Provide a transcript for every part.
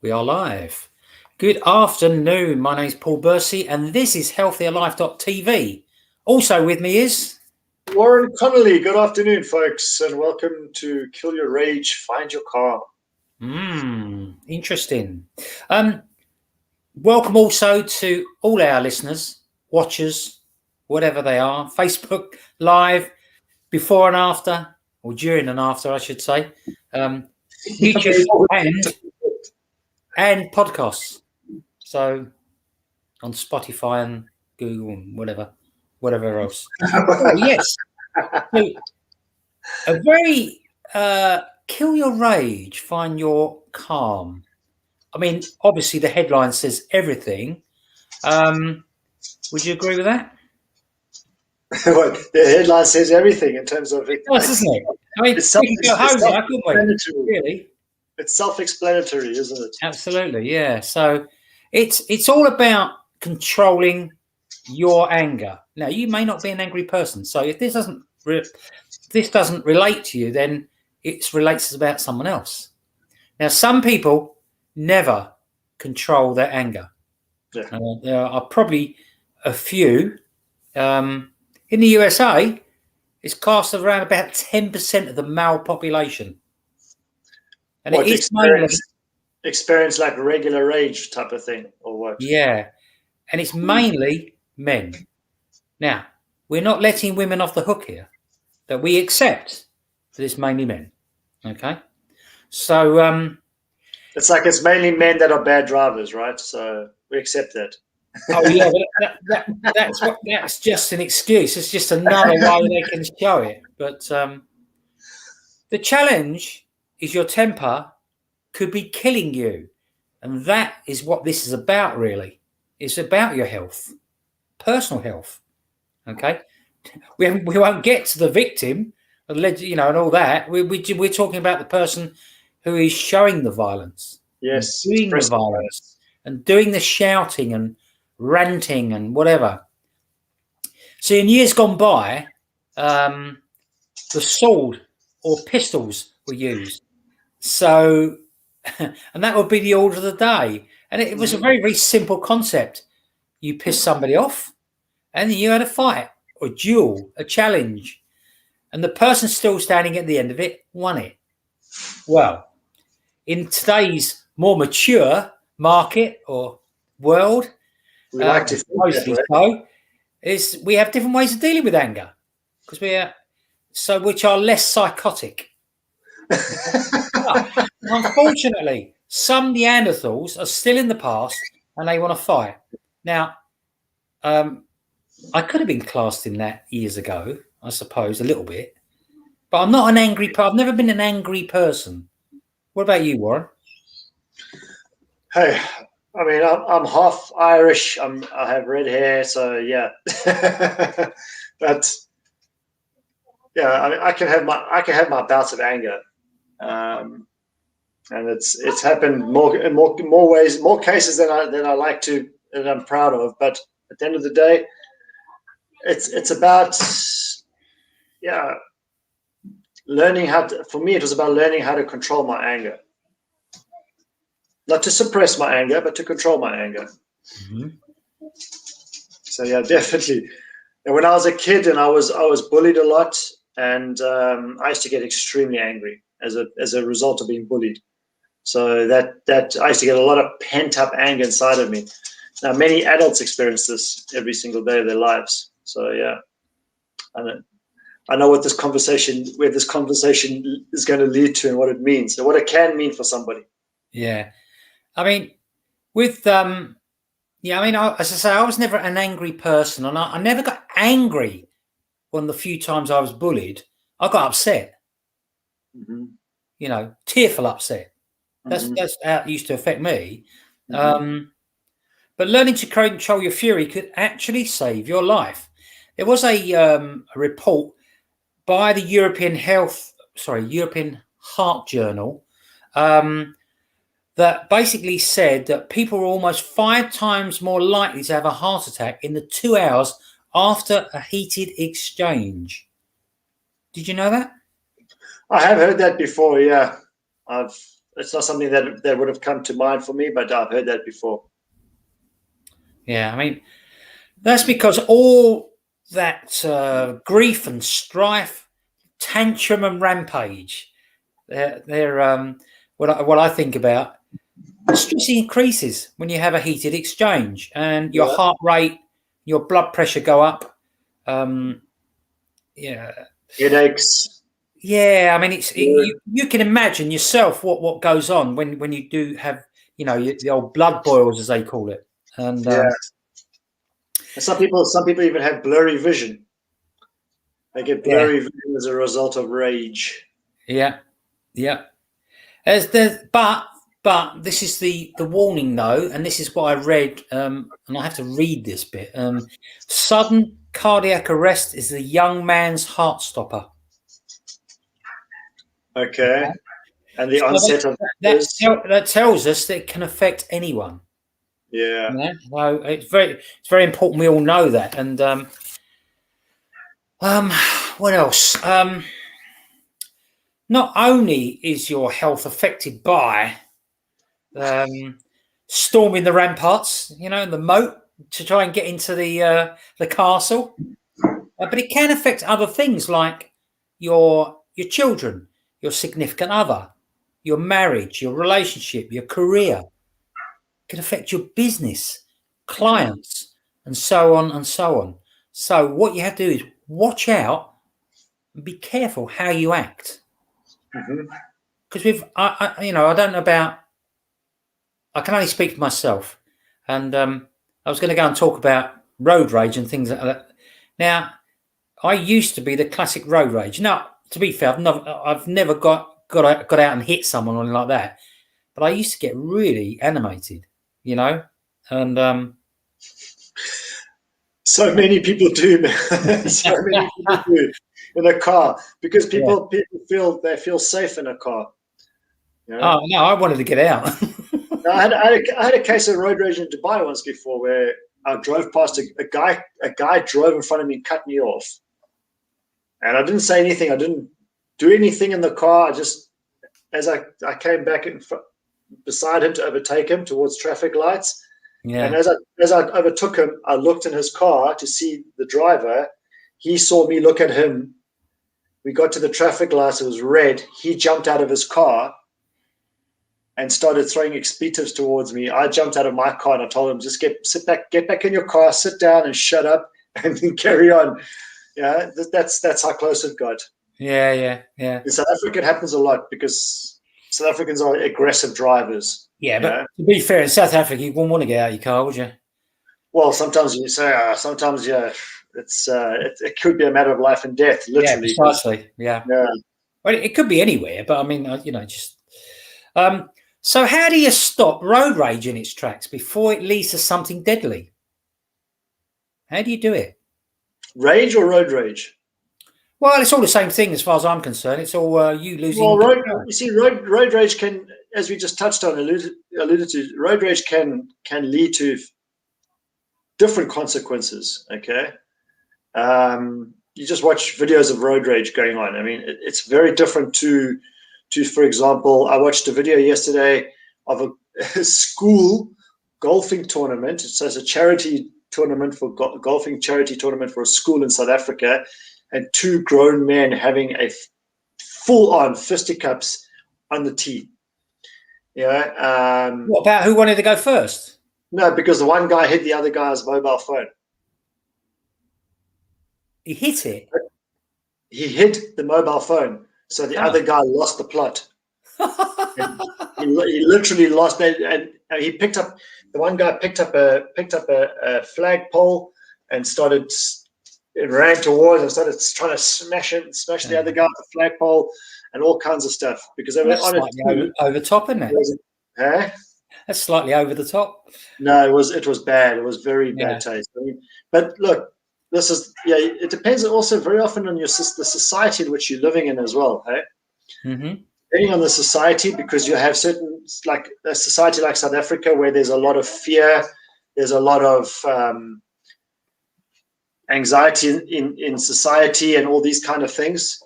We are live. Good afternoon. My name is Paul Bursey, and this is healthierlife.tv. Also with me is Warren Connolly. Good afternoon, folks, and welcome to Kill Your Rage, Find Your Calm. Interesting. Welcome also to all our listeners, watchers, whatever they are, Facebook Live, before and after, or during and after, I should say, YouTube and podcasts. So on Spotify and Google and whatever else. Oh, yes. So, a very kill your rage, find your calm. I mean, obviously the headline says everything. Would you agree with that? Well, the headline says everything in terms of it. Yes, isn't it? I mean, we can go home now, couldn't we? Really? It's self-explanatory, isn't it? Absolutely, yeah. So it's all about controlling your anger. Now, you may not be an angry person, so if this doesn't relate to you, then it relates about someone else. Now, some people never control their anger. Yeah. There are probably a few. In the USA, it's classed as around about 10% of the male population. And what, it is experience like regular rage type of thing, or what? Yeah. And it's mainly men. Now, we're not letting women off the hook here, that we accept that it's mainly men. Okay? So it's like it's mainly men that are bad drivers, right? So we accept that. Oh yeah, but that's just an excuse. It's just another way they can show it. But the challenge is your temper could be killing you, and that is what this is about. Really, it's about your health, personal health. Okay, we won't get to the victim, and all that. We're talking about the person who is showing the violence, yes, doing the violence, and doing the shouting and ranting and whatever. So in years gone by, the sword or pistols were used. So, and that would be the order of the day. And it was a very, very simple concept. You piss somebody off, and then you had a fight or a duel, a challenge. And the person still standing at the end of it won it. Well, in today's more mature market or world, we like to mostly so, is we have different ways of dealing with anger because which are less psychotic. Unfortunately, some Neanderthals are still in the past and they want to fight. Now, I could have been classed in that years ago, I suppose, a little bit, but I'm not an angry person. I've never been an angry person. What about you, Warren? Hey, I mean, I'm half Irish. I have red hair, so yeah. But yeah, I mean, I can have my bouts of anger, and it's happened in more ways, more cases than I like to, that I'm proud of. But at the end of the day, it's about learning how to. For me, it was about learning how to control my anger. Not to suppress my anger, but to control my anger. Mm-hmm. So yeah, definitely. And when I was a kid and I was bullied a lot, and I used to get extremely angry as a result of being bullied. So that I used to get a lot of pent up anger inside of me. Now many adults experience this every single day of their lives. So yeah, I know where this conversation is going to lead to and what it means and what it can mean for somebody. Yeah. I mean, with as I say, I was never an angry person, and I never got angry when the few times I was bullied. I got upset, tearful upset. That's how it used to affect me. But learning to control your fury could actually save your life. There was a report by the European Heart Journal. That basically said that people are almost 5 times more likely to have a heart attack in the 2 hours after a heated exchange. Did you know that? I have heard that before, yeah. it's not something that would have come to mind for me, but I've heard that before. Yeah, I mean, that's because all that grief and strife, tantrum and rampage, they're what I think about. Stress increases when you have a heated exchange, and your heart rate, your blood pressure go up. Yeah, Headaches. yeah. I mean, you can imagine yourself what goes on when you do have, you know, the old blood boils, as they call it. And And some people even have blurry vision. They get blurry vision as a result of rage. Yeah. But this is the warning though, and this is what I read, and I have to read this bit. Sudden cardiac arrest is a young man's heart stopper. Okay. And the So onset of that tells us that it can affect anyone. Yeah. So it's very important we all know that. And what else? Not only is your health affected by storming the ramparts, you know, the moat to try and get into the castle, but it can affect other things like your children, your significant other, your marriage, your relationship, your career. It can affect your business, clients, and so on and so on. So what you have to do is watch out and be careful how you act. Because I don't know about. I can only speak for myself, and I was going to go and talk about road rage and things like that. Now, I used to be the classic road rage. Now, to be fair, I've never got out and hit someone or anything like that, but I used to get really animated, you know, and so many people do, man. So many people do in a car because people feel safe in a car. You know? Oh no, I wanted to get out. No, I had a case of road rage in Dubai once before where I drove past a guy drove in front of me and cut me off. And I didn't say anything. I didn't do anything in the car. I just, as I came back beside him to overtake him towards traffic lights. Yeah. And as I overtook him, I looked in his car to see the driver. He saw me look at him. We got to the traffic lights. It was red. He jumped out of his car and started throwing expletives towards me. I jumped out of my car and I told him, just get back in your car, sit down and shut up and then carry on. Yeah, that's how close it got. Yeah. In South Africa, it happens a lot because South Africans are aggressive drivers. Yeah, but to be fair, in South Africa, you wouldn't want to get out of your car, would you? Well, sometimes you say, sometimes, it's it could be a matter of life and death, literally. Yeah, precisely. Yeah. Well, it could be anywhere, but I mean, just. So how do you stop road rage in its tracks before it leads to something deadly? How do you do it? Rage or road rage? Well, it's all the same thing as far as I'm concerned. It's all you losing. Well, road rage can, as we just touched on, alluded to, road rage can lead to different consequences. Okay, you just watch videos of road rage going on. I mean, it's very different to, for example, I watched a video yesterday of a school golfing tournament. So it's a charity tournament for golfing charity tournament for a school in South Africa, and two grown men having a full-on fisticuffs on the tee. Yeah. What about who wanted to go first? No, because the one guy hit the other guy's mobile phone. He hit it? He hit the mobile phone. So the other guy lost the plot. he literally lost it, and he picked up. The one guy picked up a flagpole and ran towards and started trying to smash the other guy with the flagpole and all kinds of stuff because they were on it. Over the top, isn't it? That's slightly over the top. No, it was bad. It was very bad taste. I mean, but look, this is it depends also very often on the society in which you're living in as well. Hey, depending on the society, because you have certain, like a society like South Africa where there's a lot of fear, there's a lot of anxiety in society and all these kind of things.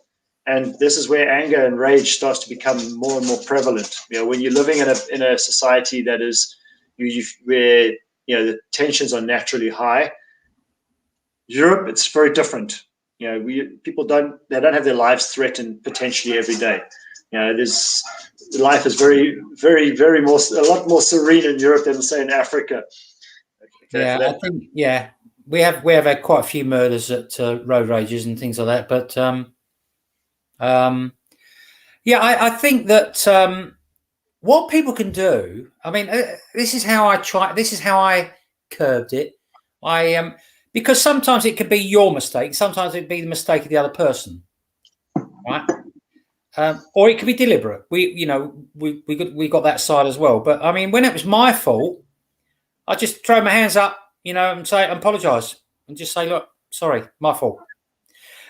And this is where anger and rage starts to become more and more prevalent. When you're living in a society that is where the tensions are naturally high. Europe, it's very different. People don't have their lives threatened potentially every day. Life is very, very, very a lot more serene in Europe than say in Africa. Okay, yeah, I think we have had quite a few murders at road rages and things like that, but I think that what people can do. I mean, this is how I curbed it. Because sometimes it could be your mistake, sometimes it'd be the mistake of the other person, right? Or it could be deliberate. We got that side as well. But I mean, when it was my fault, I just throw my hands up, and say, apologise, and just say, look, sorry, my fault.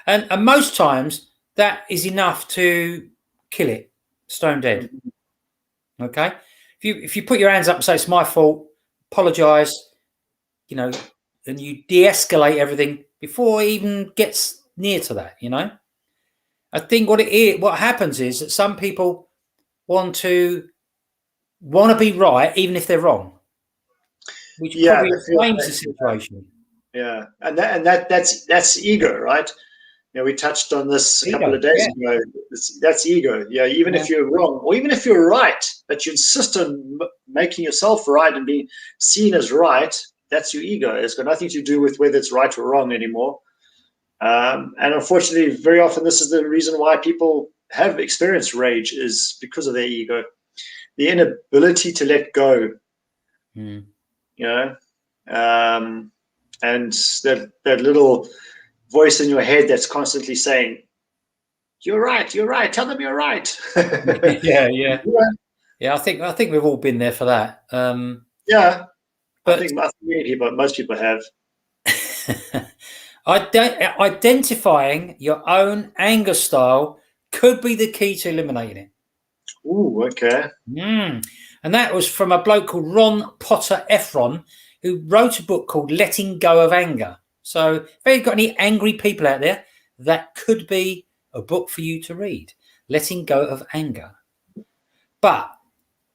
And most times that is enough to kill it, stone dead. Okay, if you put your hands up and say it's my fault, apologise, and you de-escalate everything before it even gets near to that. I think what happens is that some people want to be right even if they're wrong, which probably inflames the situation. Yeah, and that's ego, right? We touched on this a couple of days ago. That's ego. Yeah, even if you're wrong, or even if you're right, but you insist on making yourself right and being seen as right, that's your ego. It's got nothing to do with whether it's right or wrong anymore. And unfortunately, very often this is the reason why people have experienced rage, is because of their ego, the inability to let go. And that little voice in your head that's constantly saying, "You're right. You're right. Tell them you're right." Yeah. I think we've all been there for that. But I think most people have. Identifying your own anger style could be the key to eliminating it. Ooh, okay. And that was from a bloke called Ron Potter Efron, who wrote a book called Letting Go of Anger. So if you've got any angry people out there, that could be a book for you to read. Letting Go of Anger. But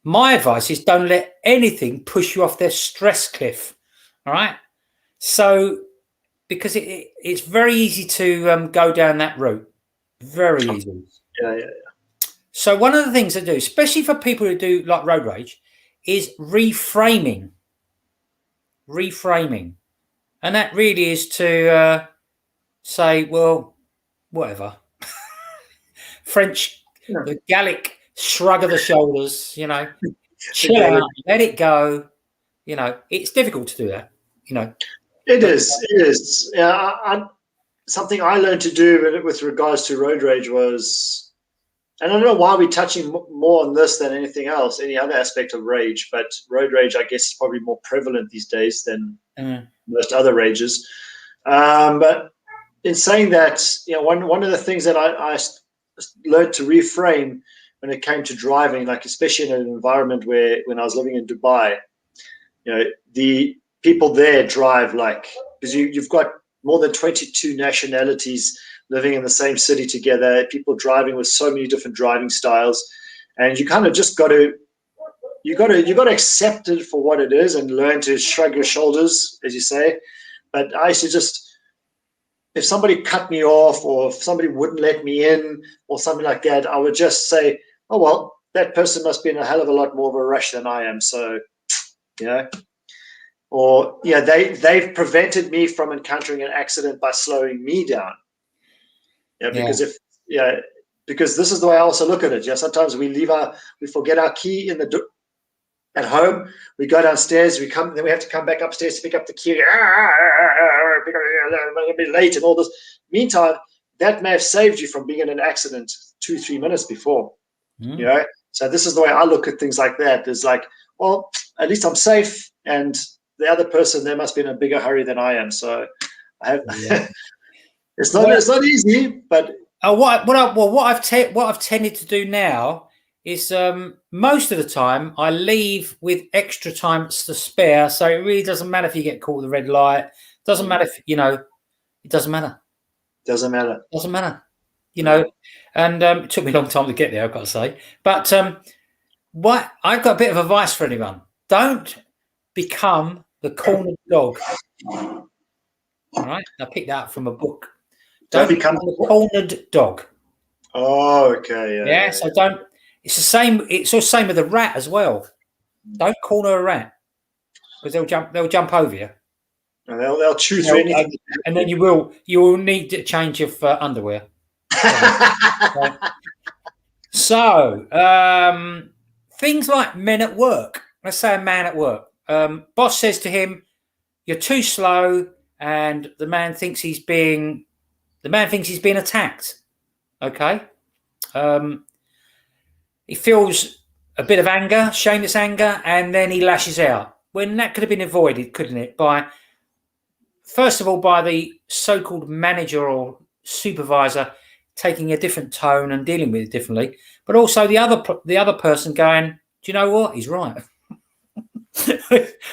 my advice is don't let anything push you off their stress cliff. All right. So, because it's very easy to go down that route. Very easy. Yeah. So one of the things I do, especially for people who do like road rage, is reframing. And that really is to say, well, whatever. French, the Gallic shrug of the shoulders, chill out, let it go. It's difficult to do that, It is. Yeah, something I learned to do with regards to road rage was, and I don't know why we're touching more on this than anything else, any other aspect of rage, but road rage, I guess, is probably more prevalent these days than most other rages. But in saying that, one of the things that I learned to reframe when it came to driving, like especially in an environment when I was living in Dubai, the people there drive because you've got more than 22 nationalities living in the same city together, people driving with so many different driving styles, and you kind of just got to accept it for what it is and learn to shrug your shoulders, as you say. But I used to just, if somebody cut me off or if somebody wouldn't let me in or something like that, I would just say, oh, well, that person must be in a hell of a lot more of a rush than I am. So, or, they've prevented me from encountering an accident by slowing me down. Because because this is the way I also look at it. Sometimes we forget our key at home. We go downstairs, then we have to come back upstairs to pick up the key. We'll be late and all this. Meantime, that may have saved you from being in an accident 2-3 minutes before. So this is the way I look at things like that. Is like, well, at least I'm safe, and the other person, they must be in a bigger hurry than I am. So I have. It's not easy, but what I've tended to do now is most of the time I leave with extra time to spare, so it really doesn't matter if you get caught with a red light. Doesn't matter if it doesn't matter. Doesn't matter. you know, and it took me a long time to get there, I've got to say. But what I've got a bit of advice for anyone: don't become the cornered dog. All right, I picked that up from a book. Don't become the cornered dog. Oh, okay. Yeah. So don't. It's the same. It's the same with a rat as well. Don't corner a rat because they'll jump. They'll jump over you. And they'll chew through anything. And then you will need to change your underwear. So things like men at work. Let's say a man at work. Boss says to him, "You're too slow," and the man thinks he's being attacked. Okay. He feels a bit of anger, shameless anger, and then he lashes out. When that could have been avoided, couldn't it? First of all, by the so-called manager or supervisor taking a different tone and dealing with it differently, but also the other person going, "Do you know what? He's right.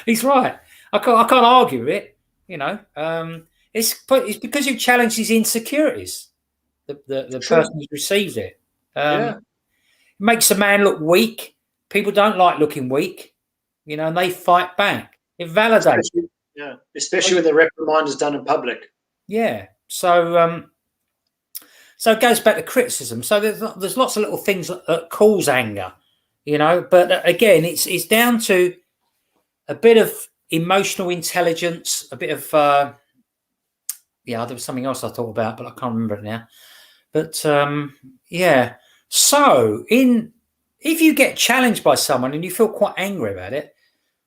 He's right. I can't argue with it. You know, it's because you've challenged his insecurities. The person who receives it. It makes a man look weak. People don't like looking weak, you know, and they fight back. It validates. Especially when the reprimand is done in public. Yeah. So it goes back to criticism. So there's lots of little things that cause anger, you know. But again, it's down to a bit of emotional intelligence, a bit of there was something else I thought about, but I can't remember it now. But yeah. So if you get challenged by someone and you feel quite angry about it,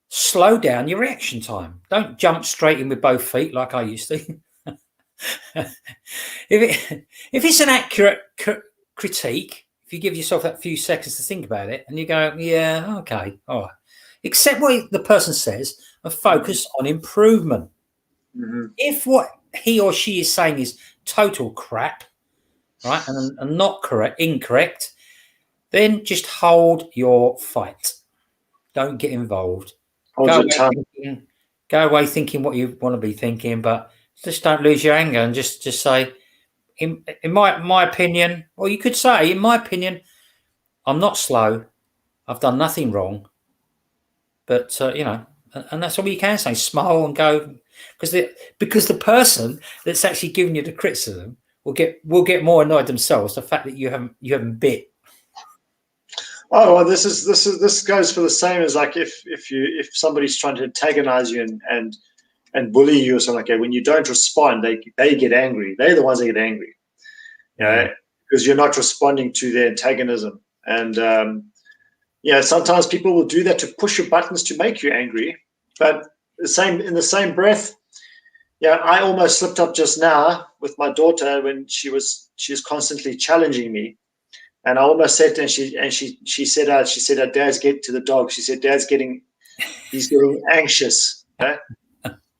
slow down your reaction time. Don't jump straight in with both feet like I used to. If it's an accurate critique, if you give yourself that few seconds to think about it and you go, yeah, okay, all right, accept what the person says and focus on improvement. Mm-hmm. If what he or she is saying is total crap, right, and not incorrect, then just hold your fight. Don't get involved. Go away thinking what you want to be thinking, but just don't lose your anger and just say, in my opinion, or you could say, in my opinion, I'm not slow. I've done nothing wrong. But you know, and that's all you can say. Smile and go, because the person that's actually giving you the criticism will get more annoyed themselves. The fact that you haven't bit. Oh, well, this goes for the same as like if somebody's trying to antagonize you and bully you or something like that. When you don't respond, they get angry. They're the ones that get angry, you know, because you're not responding to their antagonism. And sometimes people will do that to push your buttons to make you angry. But in the same breath, I almost slipped up just now with my daughter when she was constantly challenging me. And I almost said to her, she said her dad's getting to the dog. She said, he's getting anxious. Okay?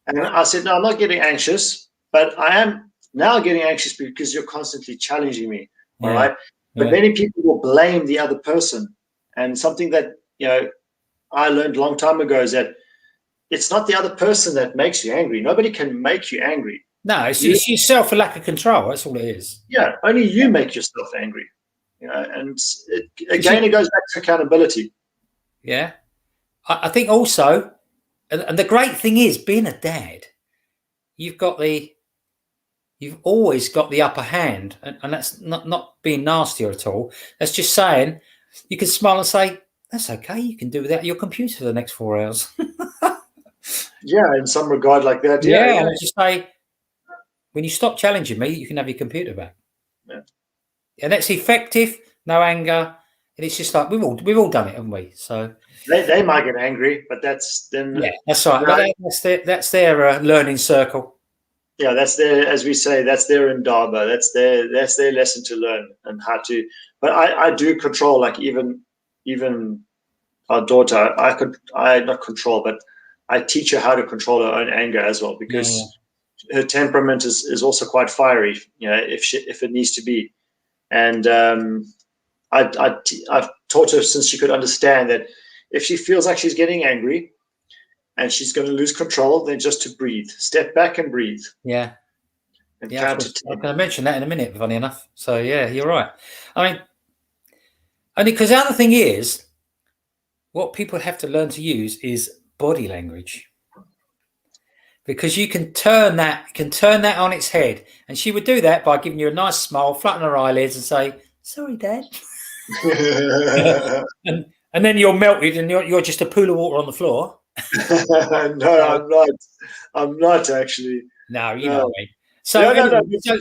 And I said, no, I'm not getting anxious, but I am now getting anxious because you're constantly challenging me. All right. But many people will blame the other person. And something that, I learned a long time ago is that it's not the other person that makes you angry. Nobody can make you angry. No, it's yourself for lack of control. That's all it is. Yeah. Only you make yourself angry. And it goes back to accountability. Yeah. I think also, and the great thing is being a dad, you've always got the upper hand, and that's not being nastier at all. That's just saying you can smile and say, that's okay, you can do without your computer for the next 4 hours. Yeah, in some regard like that. Yeah. And just say, when you stop challenging me, you can have your computer back. Yeah. And that's effective, no anger, and it's just like we've all done it, haven't we? So they might get angry, but that's right. That's their learning circle. Yeah, that's their, as we say, that's their indaba. That's their lesson to learn and how to. But I do control, like even our daughter. I not control, but I teach her how to control her own anger as well, because her temperament is also quite fiery. If it needs to be. And I've taught her since she could understand that if she feels like she's getting angry and she's going to lose control, then just to breathe, step back and breathe. Yeah. and Yeah, count to I'm 10. going to mention that in a minute, funny enough. So, yeah, you're right. I mean, only because the other thing is, what people have to learn to use is body language. Because you can turn that on its head. And she would do that by giving you a nice smile, flatten her eyelids and say, sorry, Dad. and then you're melted and you're just a pool of water on the floor. No, I'm not. I'm not actually. No, you No. know what I mean. So, No, anyway, no.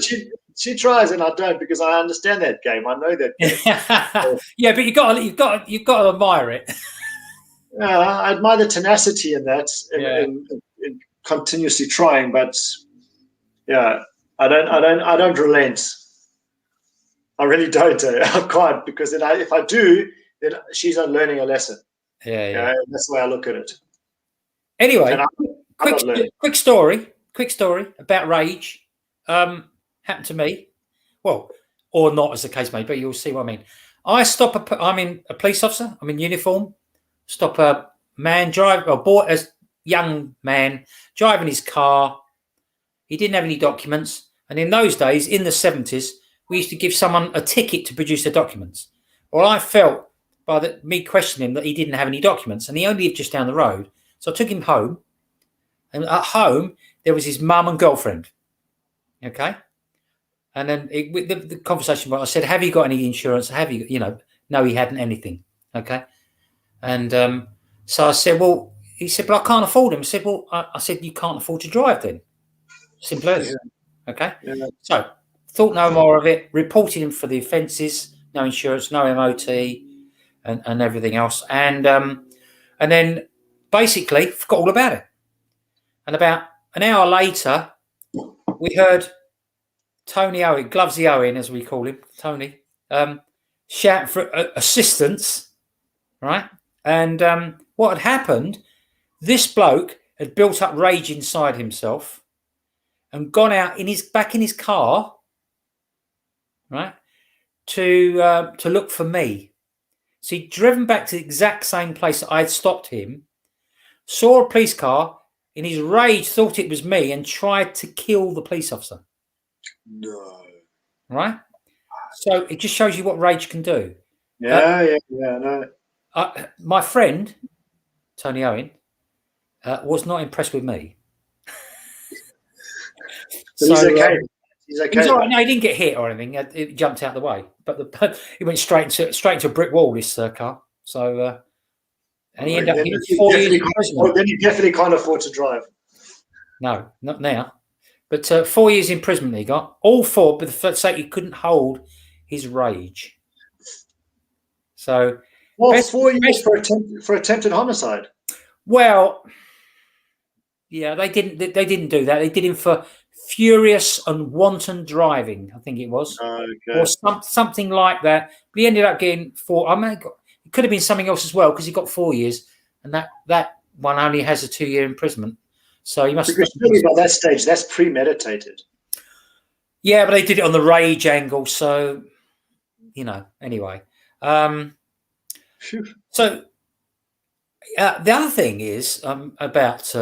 She tries and I don't, because I understand that game. I know that game. yeah, but you've got to admire it. Yeah, I admire the tenacity in that, Yeah. in continuously trying, but yeah, I don't relent. I really don't. I can't, because then if I do, then she's not learning a lesson. Yeah. That's the way I look at it. Anyway, I'm not learning. quick story about rage. Happened to me. Well, or not, as the case may be. You'll see what I mean. I'm in a police officer. I'm in uniform. Stop a man a young man driving his car. He didn't have any documents. And in those days, in the 70s, we used to give someone a ticket to produce their documents. Well, I felt by me questioning him that he didn't have any documents, and he only lived just down the road. So I took him home. And at home, there was his mum and girlfriend. Okay. And then the conversation, I said, have you got any insurance? Have you, no, he hadn't anything. Okay. And so I said, well, he said, but I can't afford him. I said, well, I said, you can't afford to drive then. Simple as. Yeah. Okay. Yeah. So thought no more of it, reported him for the offences, no insurance, no MOT and everything else. And then basically forgot all about it. And about an hour later, we heard Tony Owen, Glovesy Owen, as we call him, Tony, shout for assistance, right? And what had happened, this bloke had built up rage inside himself and gone out back in his car, right, to look for me. So he'd driven back to the exact same place that I'd stopped him, saw a police car, in his rage thought it was me and tried to kill the police officer. No. Right? So it just shows you what rage can do. No. My friend, Tony Owen, was not impressed with me. So he's okay. He's okay. He's all right. No, he didn't get hit or anything. It jumped out the way. But he went straight into a brick wall, this car. So... and he ended up getting 4 years in prison. Then you definitely can't afford to drive. No, not now. But 4 years in prison he got. All for the sake he couldn't hold his rage. So... Well, 4 years for attempted homicide. Well, yeah, they didn't do that. They did him for furious and wanton driving, I think it was. Okay. Or something like that. But he ended up getting 4... it could have been something else as well, because he got 4 years, and that one only has a 2-year imprisonment. So he must. Because surely by that stage, that's premeditated. Yeah, but they did it on the rage angle, so anyway. So the other thing is about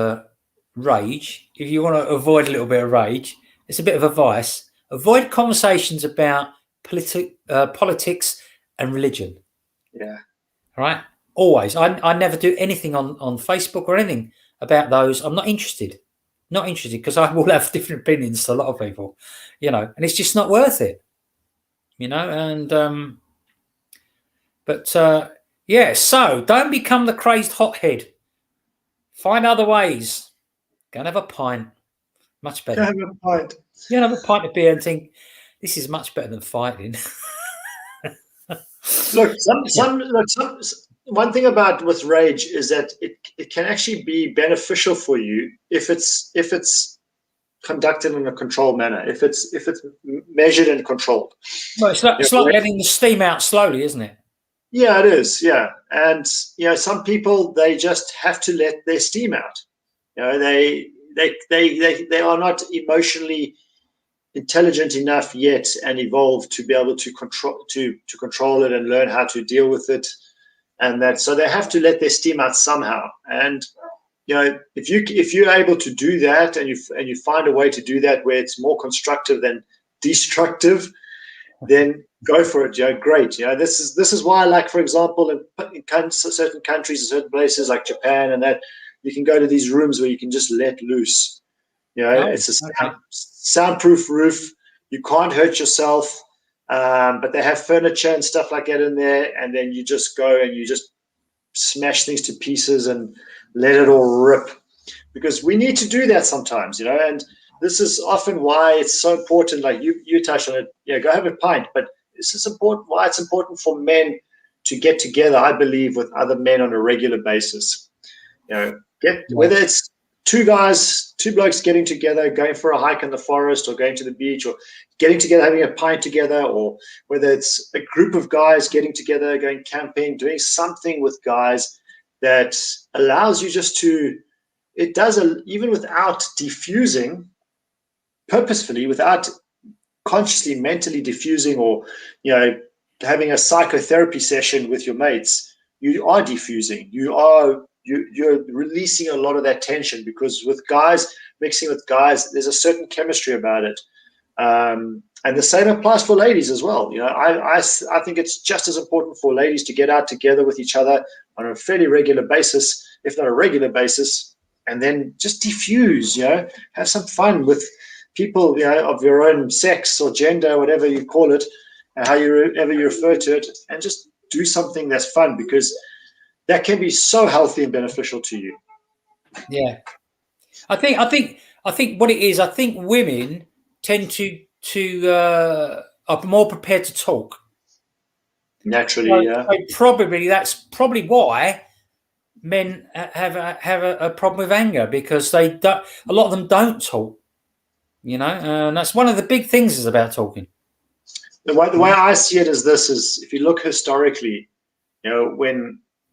rage. If you want to avoid a little bit of rage, it's a bit of advice. Avoid conversations about politics and religion. Yeah. Right? Always. I never do anything on Facebook or anything about those. I'm not interested. Not interested, because I will have different opinions to a lot of people, and it's just not worth it. And yeah, so don't become the crazed hothead. Find other ways. Go and have a pint. Much better. Go and have a pint. You have a pint of beer and think, this is much better than fighting. Look, one thing about with rage is that it can actually be beneficial for you if it's conducted in a controlled manner, if it's measured and controlled. Well, it's like letting the steam out slowly, isn't it? Yeah, it is. Yeah, and some people, they just have to let their steam out. They are not emotionally intelligent enough yet and evolved to be able to control it and learn how to deal with it, and that, so they have to let their steam out somehow. And if you're able to do that, and you find a way to do that where it's more constructive than destructive, then go for it. Great. This is why, like, for example, in certain countries, in certain places like Japan and that, you can go to these rooms where you can just let loose. It's a soundproof roof. You can't hurt yourself, but they have furniture and stuff like that in there, and then you just go and you just smash things to pieces and let it all rip, because we need to do that sometimes, and this is often why it's so important. Like you touched on it, go have a pint, but this is important. Why it's important for men to get together, I believe, with other men on a regular basis. Whether it's two blokes getting together, going for a hike in the forest, or going to the beach, or getting together, having a pint together, or whether it's a group of guys getting together, going camping, doing something with guys that allows you just to, it does, even without diffusing purposefully, without consciously, mentally diffusing, or, having a psychotherapy session with your mates, you are diffusing. You're releasing a lot of that tension, because with guys, mixing with guys, there's a certain chemistry about it. And the same applies for ladies as well. I think it's just as important for ladies to get out together with each other on a fairly regular basis, if not a regular basis, and then just diffuse, have some fun with people, of your own sex or gender, whatever you call it, however you refer to it, and just do something that's fun, because that can be so healthy and beneficial to you. Yeah, I think what it is, I think women tend to are more prepared to talk naturally. So that's probably why men have a problem with anger, because they don't. A lot of them don't talk. And that's one of the big things is about talking. The way I see it is this: is if you look historically,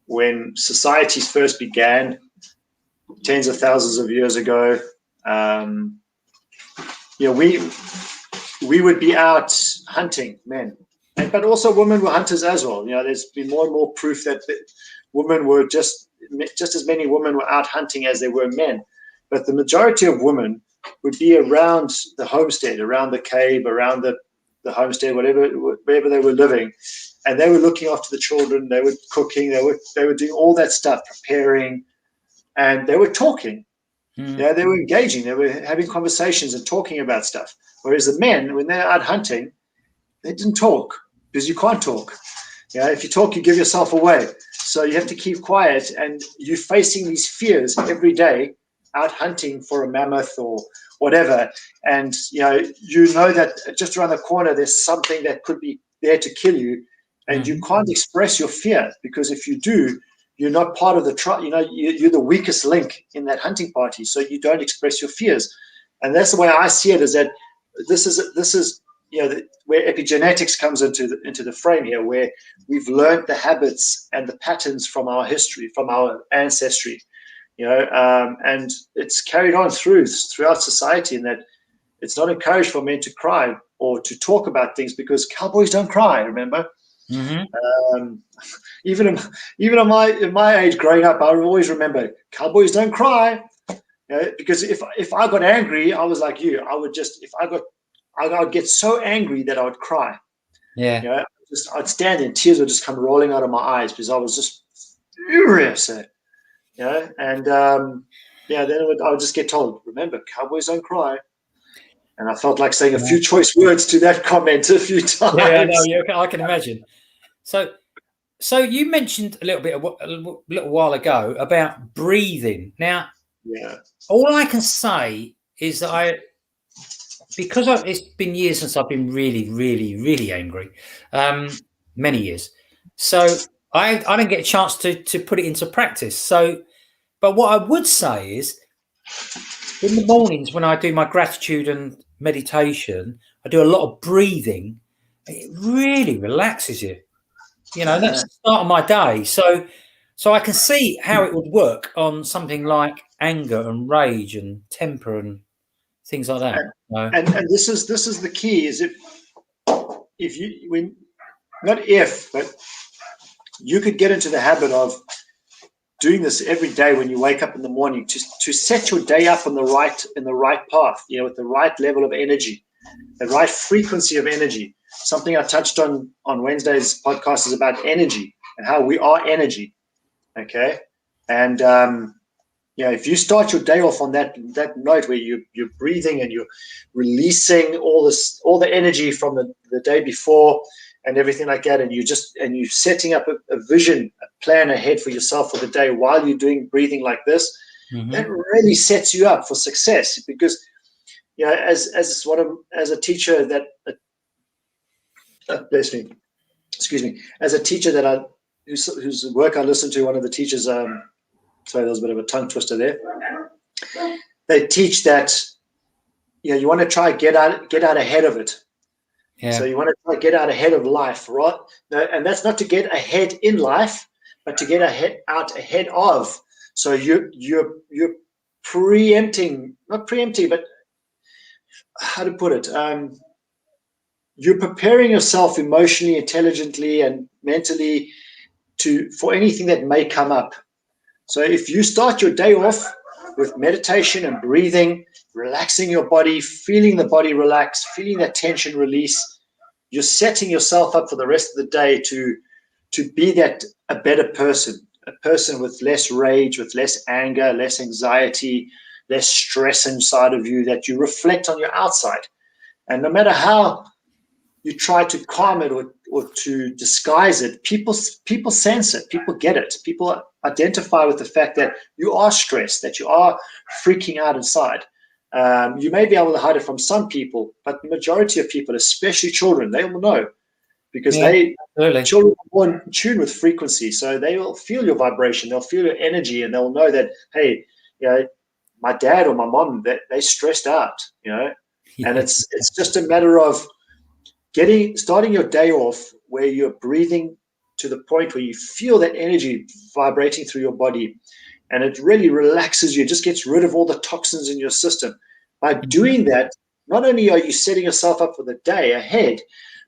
when societies first began, tens of thousands of years ago, we would be out hunting, men, but also women were hunters as well. There's been more and more proof that women were just as many women were out hunting as there were men. But the majority of women would be around the homestead, around the cave, around the homestead, wherever they were living, and they were looking after the children. They were cooking. They were doing all that stuff, preparing, and they were talking. They were engaging. They were having conversations and talking about stuff. Whereas the men, when they're out hunting, they didn't talk, because you can't talk. If you talk, you give yourself away. So you have to keep quiet, and you're facing these fears every day out hunting for a mammoth or whatever. And that just around the corner there's something that could be there to kill you, and you can't express your fear, because if you do, you're not part of the tribe. You're the weakest link in that hunting party, so you don't express your fears. And that's the way I see it, is that this is where epigenetics comes into the frame here, where we've learned the habits and the patterns from our history, from our ancestry, and it's carried on throughout society, in that it's not encouraged for men to cry or to talk about things, because cowboys don't cry, remember? Even in my age growing up, I always remember cowboys don't cry, because if I got angry, I was like you. I would I'd get so angry that I would cry. I'd stand there and tears would just come rolling out of my eyes, because I was just furious. And then I would just get told, remember, cowboys don't cry. And I felt like saying a few choice words to that comment a few times. Yeah, no, I can imagine. So you mentioned a little while ago about breathing. Now, all I can say is that because it's been years since I've been really, really, really angry, many years. So I didn't get a chance to put it into practice. But what I would say is, in the mornings when I do my gratitude and meditation, I do a lot of breathing. It really relaxes you. That's the start of my day. So I can see how it would work on something like anger and rage and temper and things like that. And this is the key: is but you could get into the habit of doing this every day when you wake up in the morning to set your day up in the right path, with the right level of energy, the right frequency of energy. Something I touched on Wednesday's podcast is about energy and how we are energy. Okay. And, if you start your day off on that note where you're breathing and you're releasing all the energy from the day before and everything like that, and you're setting up a vision, a plan ahead for yourself for the day while you're doing breathing like this, that really sets you up for success. Because as a teacher that bless me, excuse me, as a teacher that whose work I listened to, one of the teachers, sorry, there was a bit of a tongue twister there. They teach that you want to try get out ahead of it. Yeah. So you want to try get out ahead of life, right? And that's not to get ahead in life, but to get out ahead of. So you're preempting, not preempting, but how to put it? You're preparing yourself emotionally, intelligently, and mentally for anything that may come up. So if you start your day off with meditation and breathing, relaxing your body, feeling the body relax, feeling that tension release, you're setting yourself up for the rest of the day to be a better person, a person with less rage, with less anger, less anxiety, less stress inside of you that you reflect on your outside. And no matter how you try to calm it or to disguise it, people sense it, people get it, people identify with the fact that you are stressed, that you are freaking out inside. You may be able to hide it from some people, but the majority of people, especially children, they will know because children are more in tune with frequency. So they will feel your vibration, they'll feel your energy, and they'll know that, hey, my dad or my mom, they're stressed out, and it's just a matter of starting your day off where you're breathing to the point where you feel that energy vibrating through your body, and it really relaxes you, just gets rid of all the toxins in your system. By doing that, not only are you setting yourself up for the day ahead,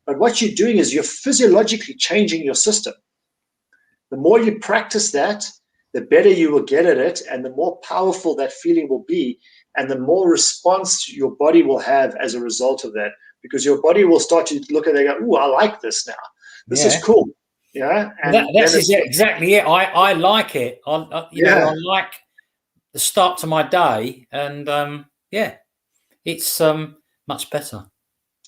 but what you're doing is you're physiologically changing your system. The more you practice that, the better you will get at it, and the more powerful that feeling will be, and the more response your body will have as a result of that. Because your body will start to look at it and go, "Ooh, I like this now. This is cool." Yeah, and that's exactly it. I like it. I like the start to my day, and it's much better.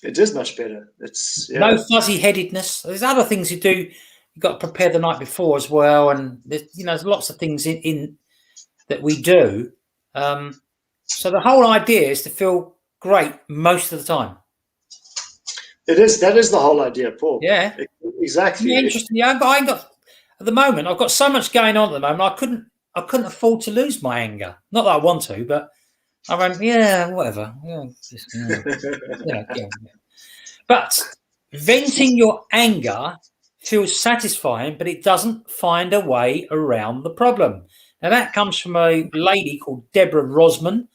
It is much better. It's no fuzzy headedness. There's other things you do. You've got to prepare the night before as well, and there's lots of things in that we do. So the whole idea is to feel great most of the time. It is. That is the whole idea, Paul. Yeah, exactly. Yeah, interesting. Yeah, but I got at the moment. I've got so much going on at the moment. I couldn't afford to lose my anger. Not that I want to, but I went, whatever. But venting your anger feels satisfying, but it doesn't find a way around the problem. Now that comes from a lady called Deborah Rosman,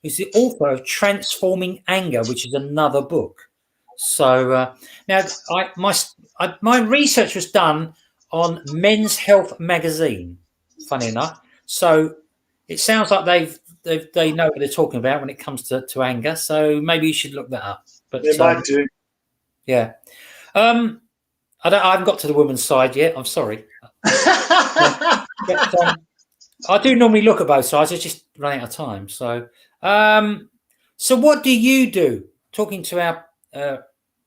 who's the author of Transforming Anger, which is another book. So now my research was done on Men's Health magazine, funny enough. So it sounds like they know what they're talking about when it comes to anger. So maybe you should look that up. But they might do. Yeah. I haven't got to the woman's side yet. I'm sorry. But, I do normally look at both sides. I just run out of time. So so what do you do? Talking to our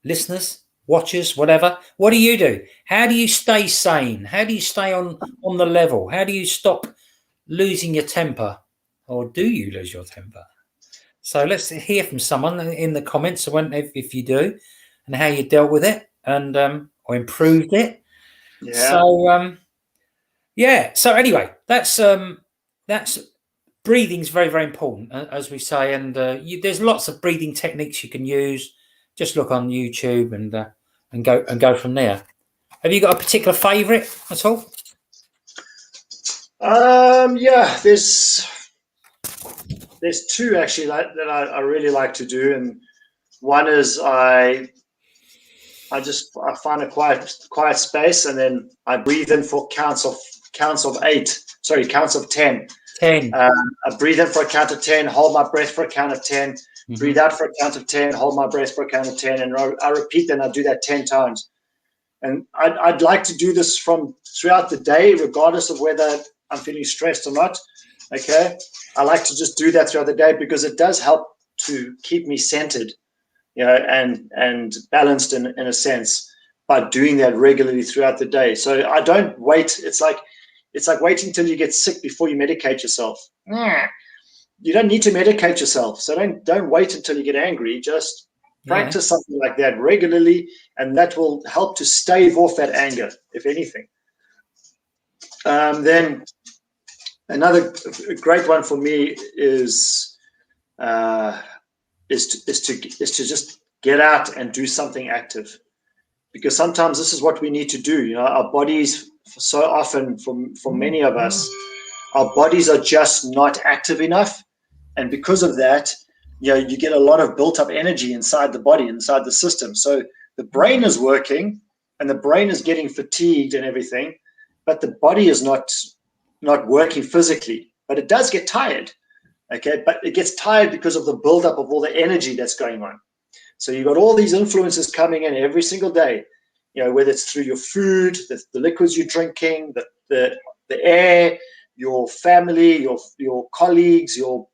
listeners, watchers, whatever. What do you do? How do you stay sane? How do you stay on the level? How do you stop losing your temper? Or do you lose your temper? So let's hear from someone in the comments if you do, and how you dealt with it and or improved it. Yeah. So So anyway, that's breathing is very, very important, as we say, and there's lots of breathing techniques you can use. Just look on YouTube and go from there. Have you got a particular favourite at all? There's two actually that I really like to do, and one is I find a quiet space, and then I breathe in for counts of 8 counts of 10. 10. I breathe in for a count of 10, hold my breath for a count of 10, breathe out for a count of 10, hold my breath for a count of 10, and I repeat that, and I do that 10 times. And I'd like to do this from throughout the day, regardless of whether I'm feeling stressed or not. Okay, I like to just do that throughout the day because it does help to keep me centered, and balanced in a sense by doing that regularly throughout the day. So I don't wait. It's like waiting until you get sick before you medicate yourself. You don't need to medicate yourself. So don't wait until you get angry. Just practice something like that regularly, and that will help to stave off that anger, if anything. Then another great one for me is to just get out and do something active, because sometimes this is what we need to do. Our bodies, so often for many of us, our bodies are just not active enough, and because of that, you get a lot of built-up energy inside the body, inside the system. So the brain is working, and the brain is getting fatigued and everything, but the body is not working physically. But it does get tired, okay? But it gets tired because of the build-up of all the energy that's going on. So you've got all these influences coming in every single day, whether it's through your food, the liquids you're drinking, the air, your family, your colleagues, your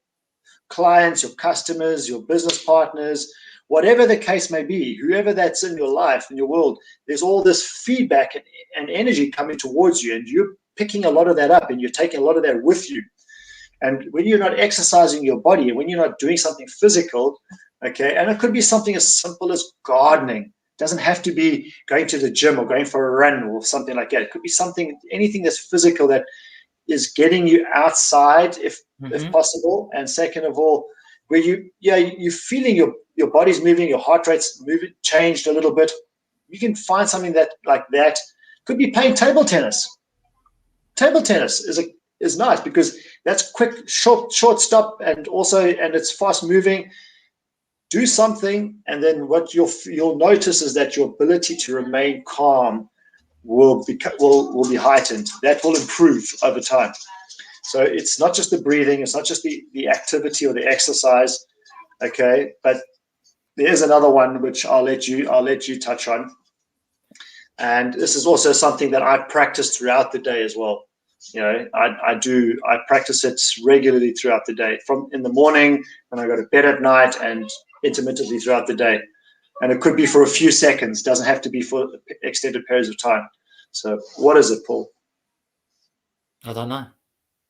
clients, your customers, your business partners, whatever the case may be, whoever that's in your life, in your world, there's all this feedback and energy coming towards you, and you're picking a lot of that up, and you're taking a lot of that with you. And when you're not exercising your body, and when you're not doing something physical, okay, and it could be something as simple as gardening. It doesn't have to be going to the gym or going for a run or something like that. It could be anything that's physical that is getting you outside, if possible. And second of all, where you're feeling your body's moving, your heart rate's moving, changed a little bit. You can find something that like that. Could be playing table tennis. Table tennis is nice because that's quick, short stop, and it's fast moving. Do something, and then what you'll notice is that your ability to remain calm will be heightened. That will improve over time. So it's not just the breathing, it's not just the activity or the exercise, okay? But there's another one which I'll let you touch on, and this is also something that I practice throughout the day as well. I practice it regularly throughout the day, from in the morning when I go to bed at night, and intermittently throughout the day. And it could be for a few seconds, doesn't have to be for extended periods of time. So what is it, Paul? I don't know.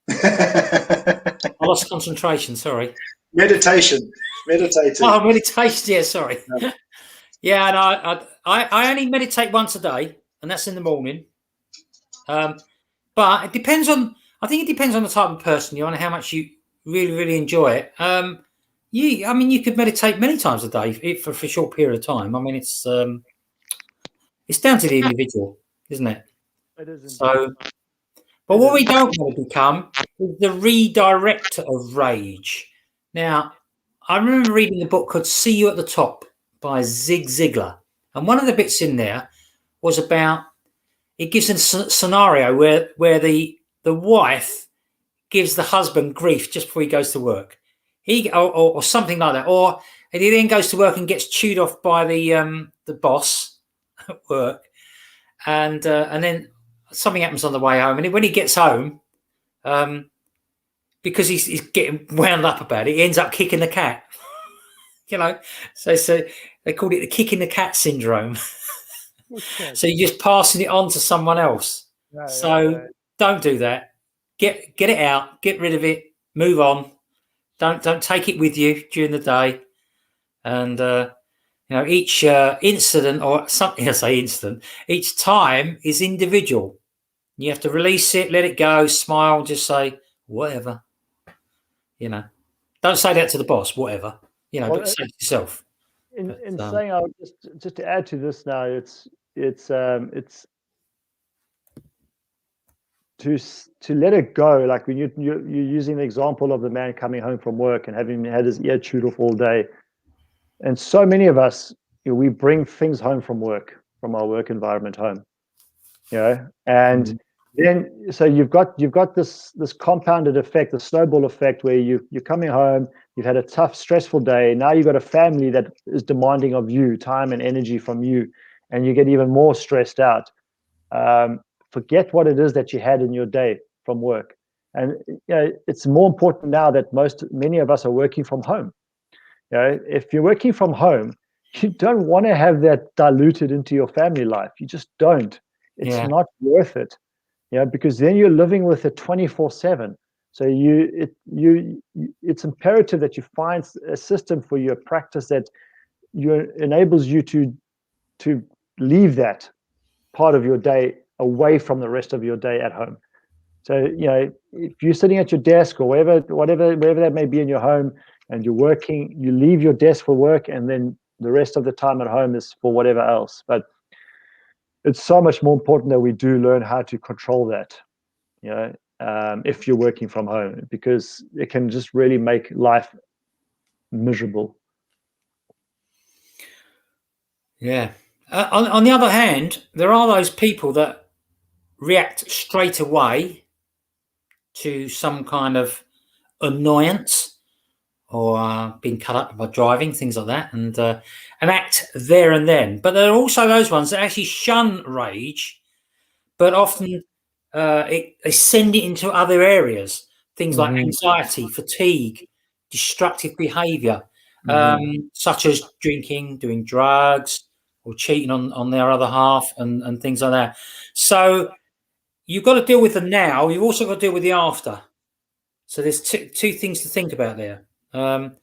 I lost concentration, sorry. Meditating. Oh, meditation, yeah, sorry. Yeah, and I only meditate once a day, and that's in the morning. But it depends on the type of person you are and how much you really, really enjoy it. You could meditate many times a day for a short period of time. I mean, it's down to the individual, isn't it? It is. So, but what we don't want to become is the redirector of rage. Now, I remember reading a book called "See You at the Top" by Zig Ziglar, and one of the bits in there was about, it gives a scenario where the wife gives the husband grief just before he goes to work. Or something like that, and he then goes to work and gets chewed off by the boss at work, and then something happens on the way home, and when he gets home, because he's getting wound up about it, he ends up kicking the cat. So they called it the kicking the cat syndrome. Okay. So you're just passing it on to someone else. Right. Don't do that. Get it out, get rid of it, move on. Don't take it with you during the day, and each incident, or something, I say incident, each time is individual. You have to release it, let it go, smile, just say whatever. Don't say that to the boss, whatever. But say it to yourself. Saying, I'll just to add to this now, it's to let it go. Like when you're using the example of the man coming home from work and having had his ear chewed off all day, and so many of us, we bring things home from work, from our work environment home, and then so you've got this compounded effect, the snowball effect, where you're coming home, you've had a tough, stressful day. Now you've got a family that is demanding of you time and energy from you, and you get even more stressed out. Forget what it is that you had in your day from work, and it's more important now that many of us are working from home. If you're working from home, you don't want to have that diluted into your family life. You just don't. It's Yeah. not worth it. Because then you're living with it 24/7. So it's imperative that you find a system for you, a practice that enables you to leave that part of your day away from the rest of your day at home. So if you're sitting at your desk or wherever that may be in your home, and you're working, you leave your desk for work, and then the rest of the time at home is for whatever else. But it's so much more important that we do learn how to control that. If you're working from home, because it can just really make life miserable. Yeah. On the other hand, there are those people that react straight away to some kind of annoyance or being cut up by driving, things like that, and act there and then. But there are also those ones that actually shun rage, but often they send it into other areas, things like anxiety, fatigue, destructive behaviour, such as drinking, doing drugs, or cheating on their other half, and things like that. So you've got to deal with the now. You've also got to deal with the after. So there's two things to think about there. And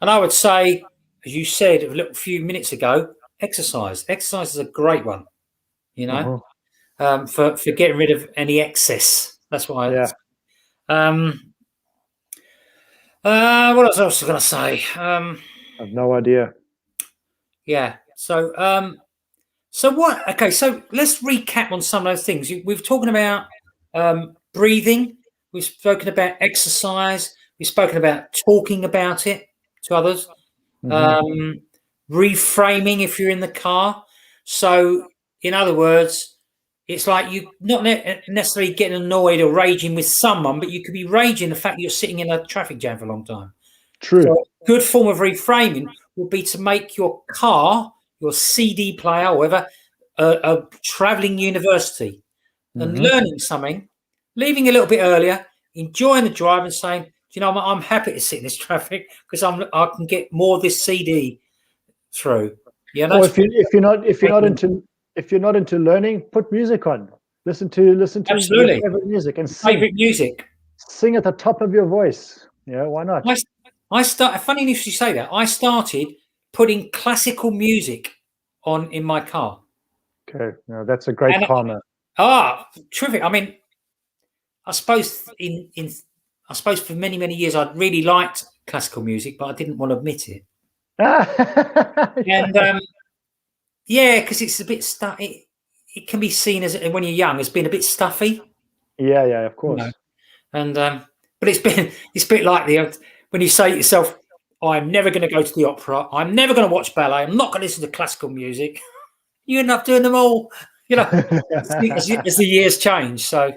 I would say, as you said a few minutes ago, exercise. Exercise is a great one, for getting rid of any excess. That's what I. Yeah. What else was I going to say? I have no idea. Yeah. So what? Okay. So let's recap on some of those things. We've talking about breathing. We've spoken about exercise. We've spoken about talking about it to others. Reframing if you're in the car. So, in other words, it's like you not necessarily getting annoyed or raging with someone, but you could be raging the fact that you're sitting in a traffic jam for a long time. True. So, a good form of reframing would be to make your car, your CD player, or whatever, a traveling university, and learning something, leaving a little bit earlier, enjoying the drive, and saying, "Do you know, I'm happy to sit in this traffic because I can get more of this CD through." Yeah, Or that's if you're not into learning, put music on. Listen to absolutely your favorite music and favorite music. Sing at the top of your voice. Why not? Funny enough you say that. I started putting classical music on in my car. Okay, now that's a great calmer. Terrific. I mean, I suppose for many years I'd really liked classical music, but I didn't want to admit it. And because it's a bit stuffy. It can be seen as, when you're young, as being a bit stuffy. Yeah, of course. And but it's a bit like when you say to yourself, "I'm never going to go to the opera. I'm never going to watch ballet. I'm not going to listen to classical music." You end up doing them all, as the years change. So,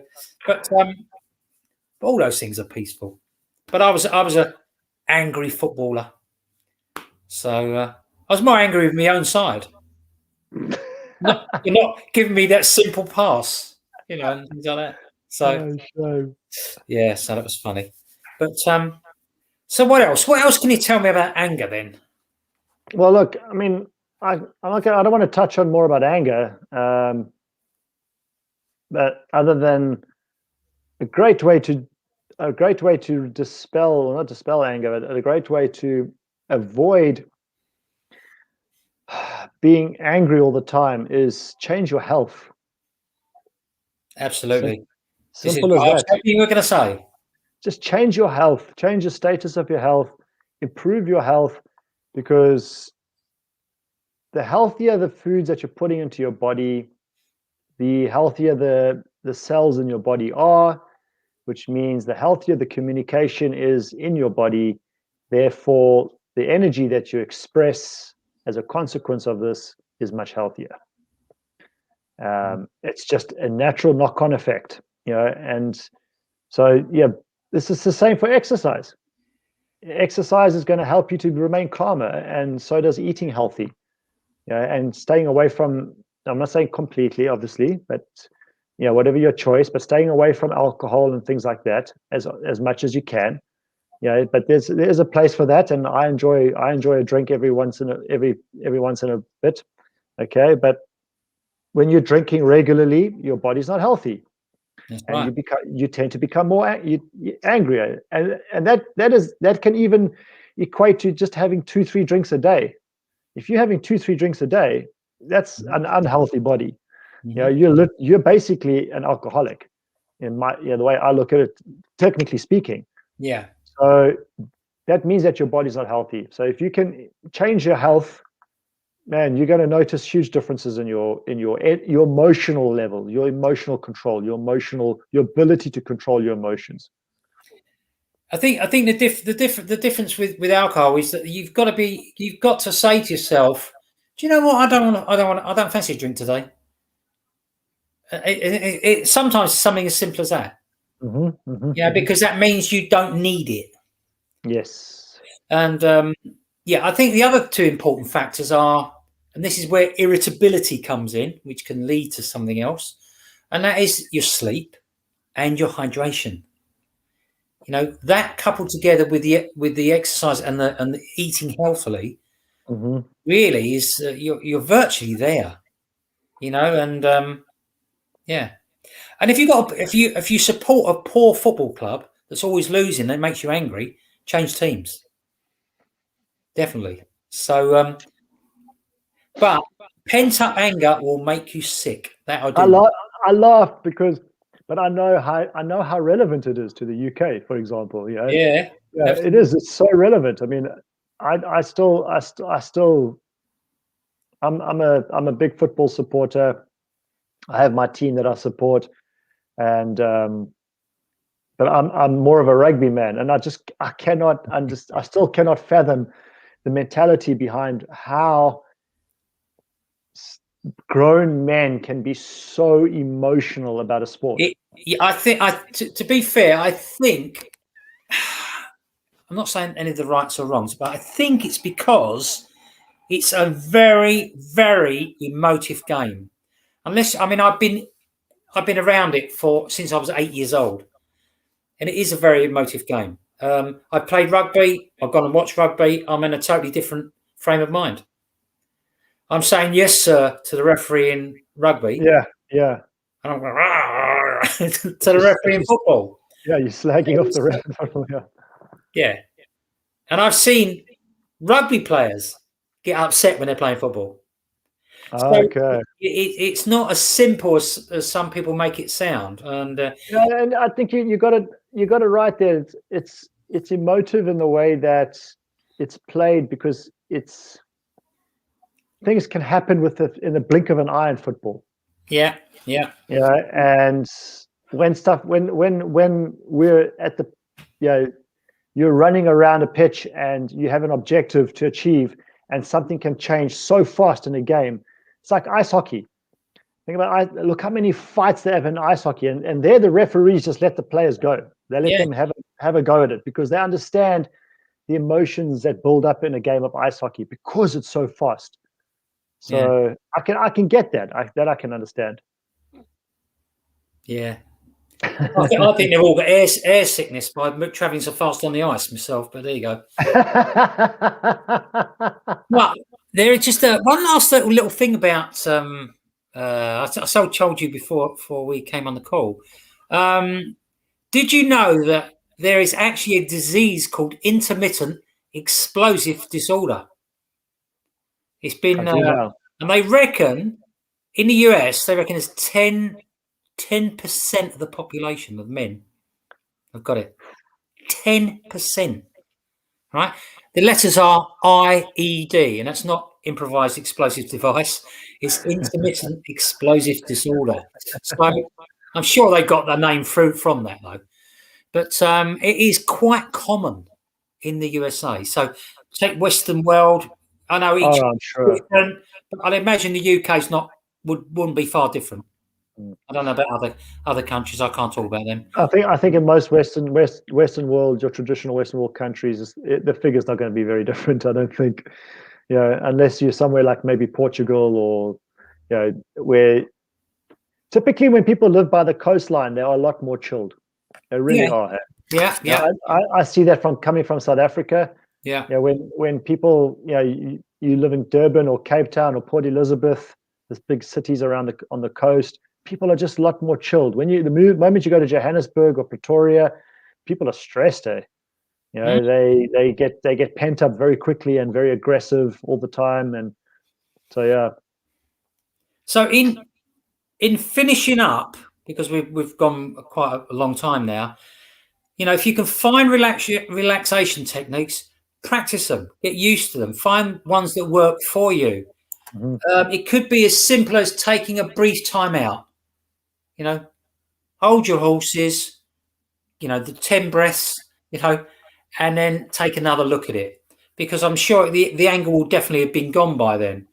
but all those things are peaceful. But I was a angry footballer, so I was more angry with my own side. You're not giving me that simple pass, and things like that. So yeah, so that was funny. But so what else? What else can you tell me about anger then? Well, look, I mean, I don't want to touch on more about anger, but other than a great way to dispel, or not dispel anger, but a great way to avoid being angry all the time is change your health. Absolutely. Simple as that. What you were going to say? Just change your health, change the status of your health, improve your health, because the healthier the foods that you're putting into your body, the healthier the cells in your body are, which means the healthier the communication is in your body. Therefore, the energy that you express as a consequence of this is much healthier. It's just a natural knock-on effect. And so, yeah, this is the same for exercise. Exercise is going to help you to remain calmer, and so does eating healthy. And staying away from, I'm not saying completely, obviously, but whatever your choice, but staying away from alcohol and things like that as much as you can. But there's a place for that, and I enjoy a drink every once in a bit. Okay, but when you're drinking regularly, your body's not healthy. That's And right. you tend to become more angrier, and that can even equate to just having 2-3 drinks a day. If you're having 2-3 drinks a day, that's an unhealthy body. You're basically an alcoholic, in the way I look at it, technically speaking. Yeah. So that means that your body's not healthy. So if you can change your health, man, you're going to notice huge differences in your emotional level, your emotional control, your ability to control your emotions. I think the difference with alcohol is that you've got to say to yourself, do you know what? I don't fancy a drink today. Sometimes something as simple as that. Because that means you don't need it. Yes. And I think the other two important factors are, and this is where irritability comes in, which can lead to something else, and that is your sleep and your hydration. That coupled together with the exercise and the eating healthily, really is you're virtually there. And and if you support a poor football club that's always losing, that makes you angry, change teams. Definitely. So, but pent up anger will make you sick. That I do. I laugh but I know how relevant it is to the UK, for example. Yeah, it is. It's so relevant. I mean, I'm a big football supporter. I have my team that I support, and but I'm more of a rugby man, and I still cannot fathom the mentality behind how grown men can be so emotional about a sport. I think to be fair, I think I'm not saying any of the rights or wrongs, but I think it's because it's a very, very emotive game. I've been around it since I was 8 years old, and it is a very emotive game. I played rugby. I've gone and watched rugby. I'm in a totally different frame of mind. I'm saying yes, sir, to the referee in rugby. Yeah. And I'm going to the referee in football. Yeah, you're slagging off the referee in football. Yeah. And I've seen rugby players get upset when they're playing football. Okay. So it's not as simple as some people make it sound. And and I think you got it right there. It's emotive in the way that it's played, because things can happen in the blink of an eye in football. Yeah. And when we're at the you're running around a pitch and you have an objective to achieve, and something can change so fast in a game. It's like ice hockey. Think about look how many fights they have in ice hockey, and there the referees just let the players go. They let them have a go at it, because they understand the emotions that build up in a game of ice hockey because it's so fast. So I can get that. I can understand. Yeah. I think they've all got air sickness by travelling so fast on the ice myself, but there you go. Well, there is just one last little thing about I told you before we came on the call. Did you know that there is actually a disease called intermittent explosive disorder? It's been and they reckon in the US there's 10% of the population of men have got it. 10%. Right? The letters are IED, and that's not improvised explosive device. It's intermittent explosive disorder. So I'm sure they got their name from that, though. But it is quite common in the USA. So take Western world. I know each I'm sure. different, but I'd imagine the UK's wouldn't be far different. I don't know about other countries. I can't talk about them. I think in most Western world, your traditional Western world countries, the figure's not going to be very different. I don't think, unless you're somewhere like maybe Portugal or, where typically when people live by the coastline, they are a lot more chilled. They really are. Yeah. I see that from coming from South Africa. Yeah. When people, you live in Durban or Cape Town or Port Elizabeth, there's big cities around on the coast. People are just a lot more chilled. When the moment you go to Johannesburg or Pretoria, people are stressed. They get pent up very quickly and very aggressive all the time, and so yeah. So in finishing up, because we've gone quite a long time now, if you can find relaxation techniques, practice them, get used to them, find ones that work for you. It could be as simple as taking a brief time out. Hold your horses, the 10 breaths, and then take another look at it, because I'm sure the anger will definitely have been gone by then.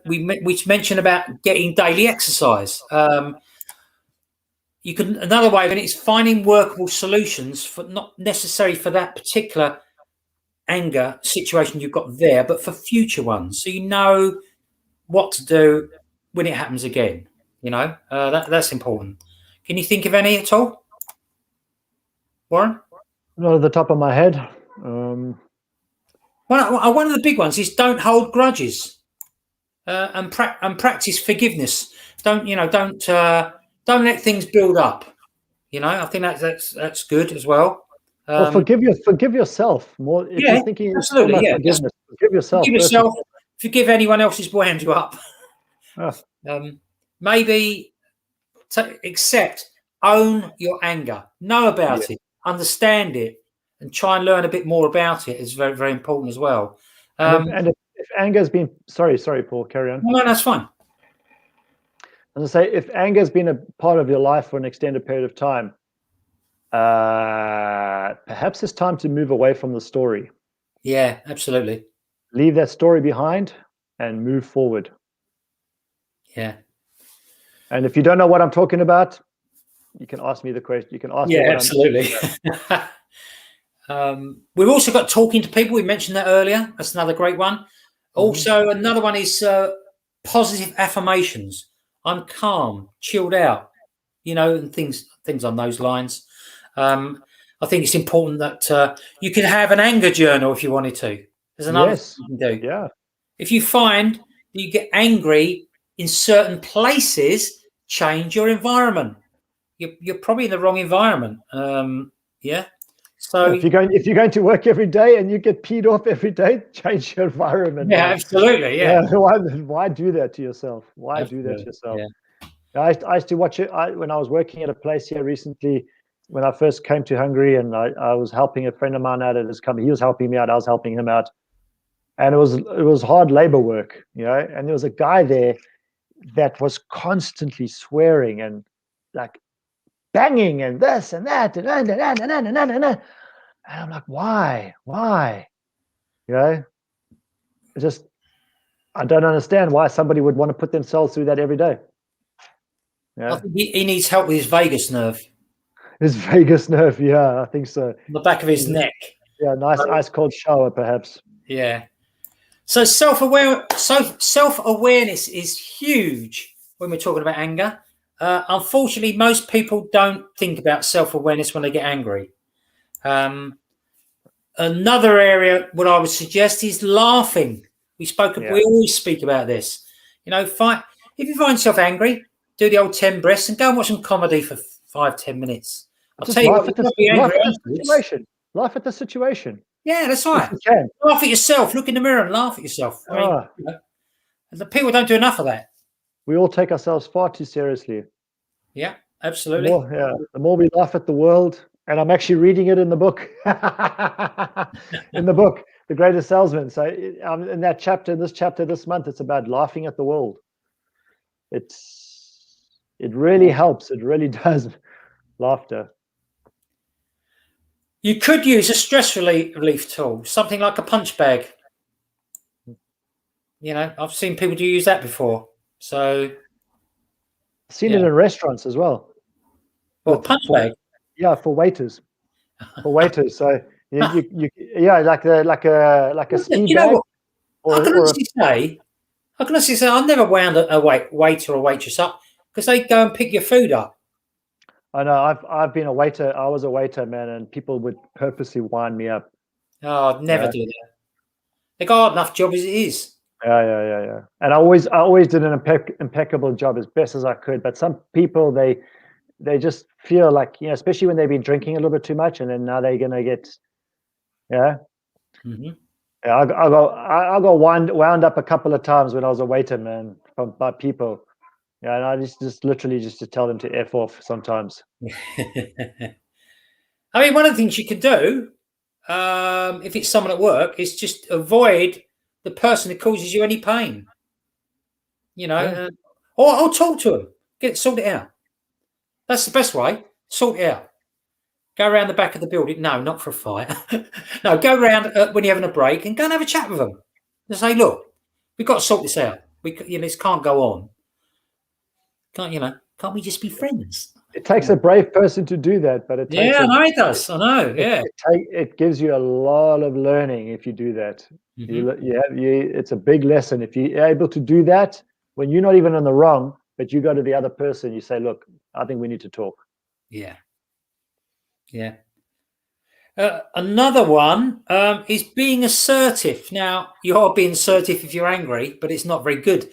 We mentioned about getting daily exercise. Another way of it is finding workable solutions, for not necessarily for that particular anger situation you've got there, but for future ones, so you know what to do when it happens again. That's important. Can you think of any at all, Warren? Not at the top of my head. One of the big ones is don't hold grudges, and practice forgiveness. Don't let things build up. I think that's good as well. Well, forgive yourself more. If you're thinking absolutely, forgiveness, forgive yourself. Forgive yourself. Forgive anyone else who's wound you up. Maybe accept, own your anger, know about it, understand it, and try and learn a bit more about it is very, very important as well. And if anger has been, sorry, Paul, carry on. No, that's fine. As I say, if anger has been a part of your life for an extended period of time, perhaps it's time to move away from the story. Yeah, absolutely. Leave that story behind and move forward. Yeah. And if you don't know what I'm talking about, you can ask me the question. You can ask me. Yeah, absolutely. We've also got talking to people. We mentioned that earlier. That's another great one. Also, another one is positive affirmations. I'm calm, chilled out, and things on those lines. I think it's important that you can have an anger journal if you wanted to. There's another thing you can do. Yeah. If you find that you get angry in certain places, change your environment. You're probably in the wrong environment. So if you're going to work every day and you get peed off every day, change your environment. Yeah, absolutely. Yeah. Why do that to yourself? Why do that to yourself? Yeah. I used to watch it when I was working at a place here recently. When I first came to Hungary, and I was helping a friend of mine out at his company. He was helping me out. I was helping him out, and it was hard labor work, And there was a guy there that was constantly swearing and like banging and this and that and I'm like, why? I don't understand why somebody would want to put themselves through that every day. I think he needs help with his vagus nerve. His vagus nerve, yeah, I think so. On the back of his neck. Yeah, nice ice cold shower, perhaps. Yeah. So self-awareness is huge when we're talking about anger. Unfortunately, most people don't think about self-awareness when they get angry. Another area, what I would suggest, is laughing. We always speak about this. If you find yourself angry, do the old 10 breaths and go and watch some comedy for 5-10 minutes. I'll tell you what, laugh at the situation. Yeah, that's right. If you can. Laugh at yourself. Look in the mirror and laugh at yourself. The people don't do enough of that. We all take ourselves far too seriously. Yeah, absolutely. The more we laugh at the world, and I'm actually reading it in the book. In the book, The Greatest Salesman. So in this chapter this month, it's about laughing at the world. It really helps. It really does. Laughter. You could use a stress relief tool, something like a punch bag. I've seen people use that before. So Seen it Yeah. in restaurants as well. Well, punch bag. Yeah, for waiters. For waiters. So yeah, like a ski You know bag. what? I can Or honestly say, I never wound a waiter or waitress up because they go and pick your food up. I know I've been a waiter. I was a waiter, man, and people would purposely wind me up. Oh, I'd never do that. They got hard enough job as it is. Yeah. And I always did an impeccable job as best as I could. But some people they just feel like, especially when they've been drinking a little bit too much, and then now they're gonna get yeah. Mm-hmm. Yeah, I got wound up a couple of times when I was a waiter, man, by people. Yeah, and I just literally just to tell them to F off sometimes. I mean, one of the things you can do, if it's someone at work, is just avoid the person who causes you any pain. Or talk to them, sort it out. That's the best way. Sort it out. Go around the back of the building. No, not for a fight. No, go around when you're having a break and go and have a chat with them. And say, look, we've got to sort this out. This can't go on. Can't we just be friends? It takes a brave person to do that, but it takes I know it does. I know. Yeah, it gives you a lot of learning if you do that. Mm-hmm. It's a big lesson if you're able to do that when you're not even in the wrong, but you go to the other person, you say, look, I think we need to talk. Yeah. Another one is being assertive. Now, you are being assertive if you're angry, but it's not very good.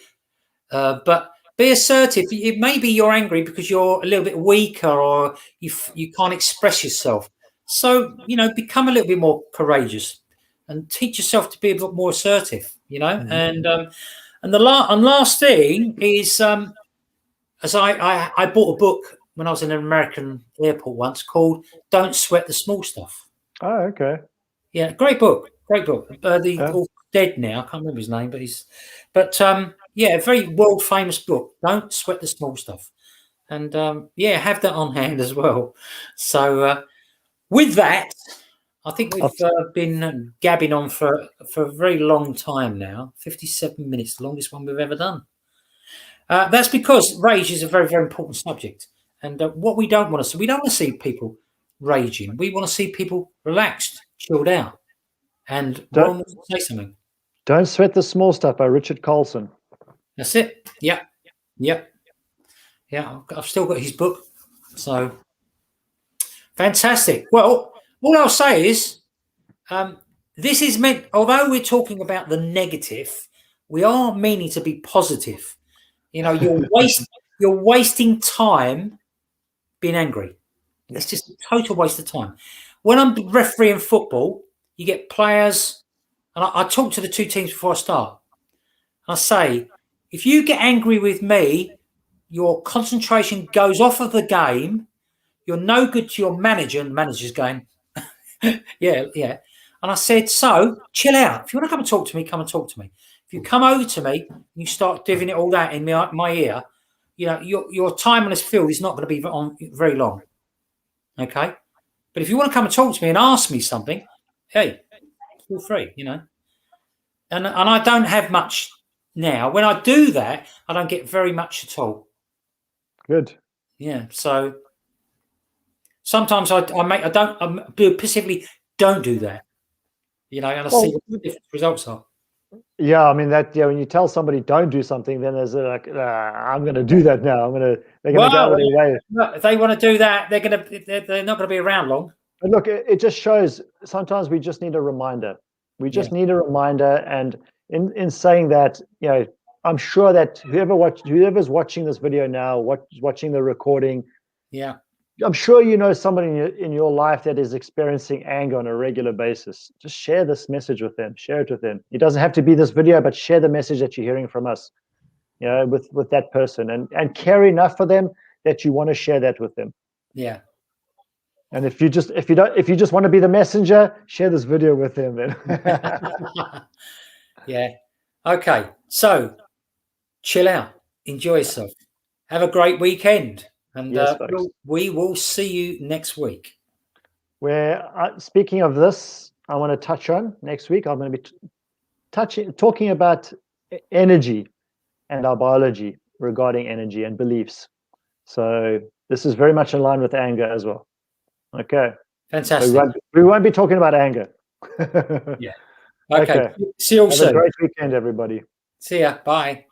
But be assertive. Maybe you're angry because you're a little bit weaker or you can't express yourself. So, become a little bit more courageous and teach yourself to be a bit more assertive, Mm-hmm. And the last thing is, as I bought a book when I was in an American airport once called Don't Sweat the Small Stuff. Oh, okay. Yeah, great book. All dead now. I can't remember his name, but a very world famous book. Don't sweat the small stuff, and have that on hand as well. So with that, I think we've been gabbing on for a very long time now. 57 minutes, the longest one we've ever done. That's because rage is a very, very important subject, and what we don't want to see, we don't want to see people raging. We want to see people relaxed, chilled out. And Warren wants to say something. Don't Sweat the Small Stuff by Richard Carlson. That's it. Yeah. I've still got his book. So fantastic. Well, all I'll say is this is meant, although we're talking about the negative, we are meaning to be positive. You're wasting time being angry. It's just a total waste of time. When I'm refereeing football, you get players, and I talk to the two teams before I start. I say, if you get angry with me, your concentration goes off of the game. You're no good to your manager, and the manager's going, yeah. And I said, so chill out. If you want to come and talk to me, come and talk to me. If you come over to me and you start divvying it all out in my ear, your time on this field is not going to be on very long. Okay? But if you want to come and talk to me and ask me something, hey, feel free, And I don't have much now. When I do that, I don't get very much at all. Good. Yeah. So sometimes I specifically don't do that. And I see what the different results are. Yeah, I mean when you tell somebody don't do something, then there's like, I'm going to do that now. They're going to go their way. If they want to do that, they're not going to be around long. But look, it just shows sometimes we just need a reminder. We just need a reminder, and in saying that, I'm sure that whoever's watching this video now, watching the recording, I'm sure somebody in your life that is experiencing anger on a regular basis. Just share this message with them. Share it with them. It doesn't have to be this video, but share the message that you're hearing from us, with that person, and care enough for them that you want to share that with them. Yeah. And if you just want to be the messenger, share this video with them then. Yeah. Okay. So chill out. Enjoy yourself. Have a great weekend. And we will see you next week. Speaking of this, I want to touch on next week. I'm going to be talking about energy and our biology regarding energy and beliefs. So this is very much in line with anger as well. Okay. Fantastic. We won't be talking about anger. Yeah. Okay. Okay. See you all Have soon. a great weekend, everybody. See ya. Bye.